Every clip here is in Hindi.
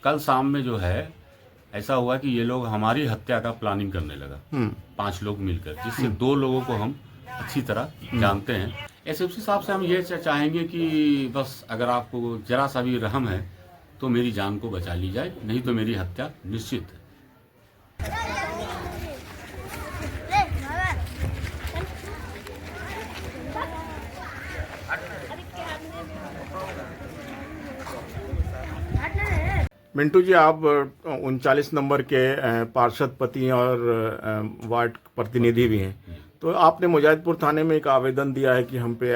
कल शाम में जो है ऐसा हुआ कि ये लोग हमारी हत्या का प्लानिंग करने लगा। 5 लोग मिलकर, जिससे 2 लोगों को हम अच्छी तरह जानते हैं। एसएसपी साहब से हम ये चाहेंगे कि बस अगर आपको जरा सा भी रहम है तो मेरी जान को बचा ली जाए, नहीं तो मेरी हत्या निश्चित है। मिंटू जी, आप 39 नंबर के पार्षद पति और वार्ड प्रतिनिधि भी हैं, तो आपने मुजाहिदपुर थाने में एक आवेदन दिया है कि हम पे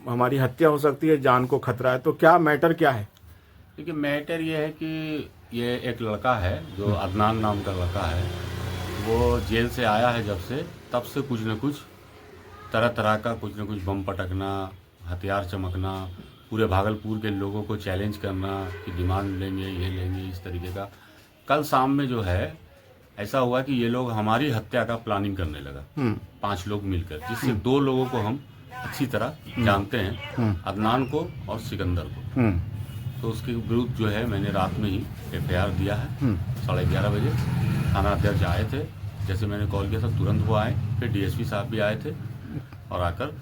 हमारी हत्या हो सकती है, जान को खतरा है। तो क्या मैटर क्या है? देखिए, मैटर ये है कि ये एक लड़का है जो अदनान नाम का लड़का है। वो जेल से आया है जब से, तब से कुछ न कुछ तरह तरह का कुछ न कुछ बम पटकना, हथियार चमकना, पूरे भागलपुर के लोगों को चैलेंज करना कि डिमांड लेंगे, ये लेंगे, इस तरीके का। कल शाम में जो है ऐसा हुआ कि ये लोग हमारी हत्या का प्लानिंग करने लगा। 5 लोग मिलकर, जिससे 2 लोगों को हम अच्छी तरह जानते हैं, अदनान को और सिकंदर को। तो उसके विरुद्ध जो है मैंने रात में ही एफआईआर दिया है। 11:30 बजे थाना अध्यक्ष आए थे, जैसे मैंने कॉल किया था तुरंत वो आए। फिर डीएसपी साहब भी आए थे और आकर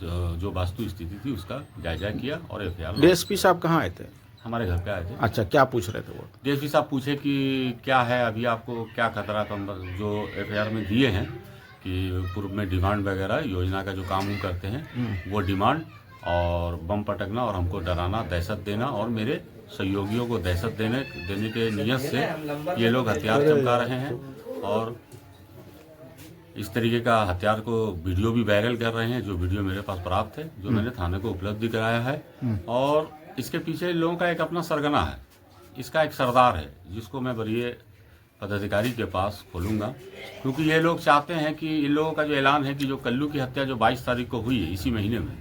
जो वास्तु स्थिति थी उसका जायजा किया और एफआईआर। डीएसपी साहब कहाँ आए थे? हमारे घर पे आए थे। अच्छा, क्या पूछ रहे थे वो? डीएसपी साहब पूछे कि क्या है, अभी आपको क्या खतरा? तो हम जो एफआईआर में दिए हैं कि पूर्व में डिमांड वगैरह योजना का जो काम हम करते हैं, वो डिमांड और बम पटकना और हमको डराना, दहशत देना और मेरे सहयोगियों को दहशत देने के नियत से ये लोग हथियार चमका रहे हैं और इस तरीके का हथियार को वीडियो भी वायरल कर रहे हैं, जो वीडियो मेरे पास प्राप्त है, जो मैंने थाने को उपलब्ध कराया है। और इसके पीछे लोगों का एक अपना सरगना है, इसका एक सरदार है, जिसको मैं वरीय पदाधिकारी के पास खोलूंगा, क्योंकि ये लोग चाहते हैं कि इन लोगों का जो ऐलान है कि जो कल्लू की हत्या जो 22 तारीख को हुई है इसी महीने में,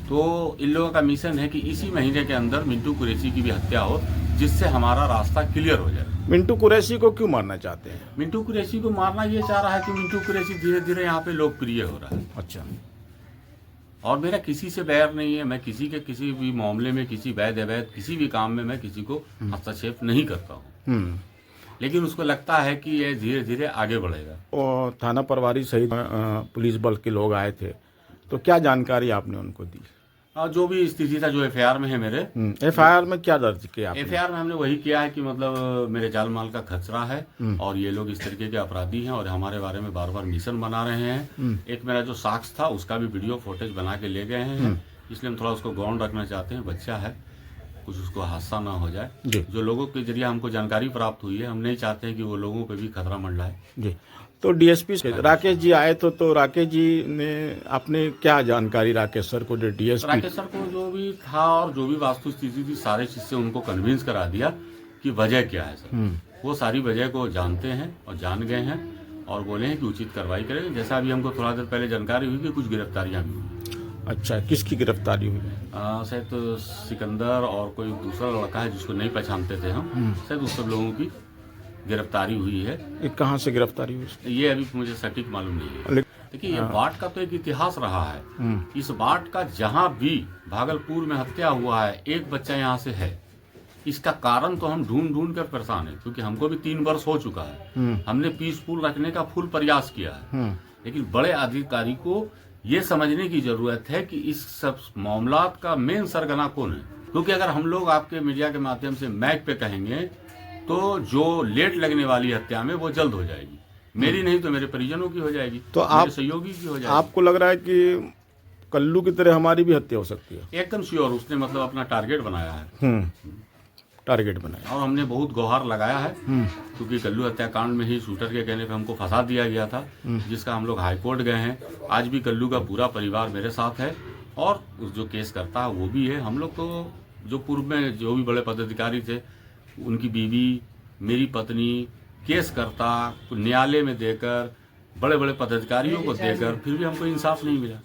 तो इन लोगों का मिशन है कि इसी महीने के अंदर मिंटू कुरैशी की भी हत्या हो, जिससे हमारा रास्ता क्लियर हो जाए। मिंटू कुरैशी को क्यों मारना चाहते हैं? मिंटू कुरैशी को मारना ये चाह रहा है कि मिंटू कुरैशी धीरे धीरे यहाँ पे लोकप्रिय हो रहा है। अच्छा। और मेरा किसी से बैर नहीं है, मैं किसी के किसी भी मामले में, किसी वैध अवैध किसी भी काम में मैं किसी को हस्तक्षेप नहीं करता हूँ, लेकिन उसको लगता है कि ये धीरे धीरे आगे बढ़ेगा। और थाना प्रभारी सहित पुलिस बल के लोग आए थे, तो क्या जानकारी आपने उनको दी? जो भी स्थिति था, जो एफआईआर में है मेरे। एफआईआर में क्या दर्ज किया आपने? एफआईआर में हमने वही किया है कि मतलब मेरे जाल माल का खतरा है और ये लोग इस तरीके के अपराधी हैं और हमारे बारे में बार बार मिशन बना रहे हैं। एक मेरा जो साक्ष्य था उसका भी वीडियो फुटेज बना के ले गए हैं, इसलिए हम थोड़ा उसको गौण रखना चाहते हैं। बच्चा है, कुछ उसको हादसा ना हो जाए। जो लोगों के जरिए हमको जानकारी प्राप्त हुई है, हम नहीं चाहते हैं कि वो लोगों पे भी खतरा मंडराए। जी। तो डीएसपी राकेश जी आए तो राकेश जी ने आपने क्या जानकारी राकेश सर को? डीएसपी राकेश सर को जो भी था और जो भी वास्तु स्थिति थी, सारे चीज से उनको कन्विंस करा दिया कि वजह क्या है सर। वो सारी वजह को जानते हैं और जान गए हैं और बोले हैं कि उचित कार्रवाई करेंगे। जैसा अभी हमको थोड़ा देर पहले जानकारी हुई कि कुछ गिरफ्तारियां भी हुई। अच्छा, किसकी गिरफ्तारी हुई? शायद तो सिकंदर और कोई दूसरा लड़का है जिसको नहीं पहचानते थे हम, शायद उस सब लोगों की गिरफ्तारी हुई है। ये कहाँ से गिरफ्तारी हुई? ये अभी मुझे सटीक मालूम नहीं है। देखिए, ये बाढ़ का तो एक इतिहास रहा है। इस बाढ़ का जहाँ भी भागलपुर में हत्या हुआ है, एक बच्चा यहाँ से है। इसका कारण तो हम ढूंढ ढूंढ कर परेशान है, क्योंकि हमको भी 3 वर्ष हो चुका है। हमने पीसफुल रखने का फुल प्रयास किया है, लेकिन बड़े अधिकारी को ये समझने की जरूरत है कि इस सब मामलात का मेन सरगना कौन है। क्योंकि अगर हम लोग आपके मीडिया के माध्यम से मैक पे कहेंगे तो जो लेट लगने वाली हत्या में वो जल्द हो जाएगी, मेरी नहीं तो मेरे परिजनों की हो जाएगी, तो आप सहयोगी की हो जाएगी। आपको लग रहा है कि कल्लू की तरह हमारी भी हत्या हो सकती है? एकदम श्योर। उसने मतलब अपना टारगेट बनाया है। टारगेट बनाया और हमने बहुत गुहार लगाया है, क्योंकि कल्लू हत्याकांड में ही शूटर के कहने पे हमको फंसा दिया गया था, जिसका हम लोग हाईकोर्ट गए हैं। आज भी कल्लू का पूरा परिवार मेरे साथ है और जो केस करता है वो भी है। हम लोग तो जो पूर्व में जो भी बड़े पदाधिकारी थे, उनकी बीवी, मेरी पत्नी, केस करता, न्यायालय में देकर, बड़े बड़े पदाधिकारियों को देकर, फिर भी हमको इंसाफ नहीं मिला।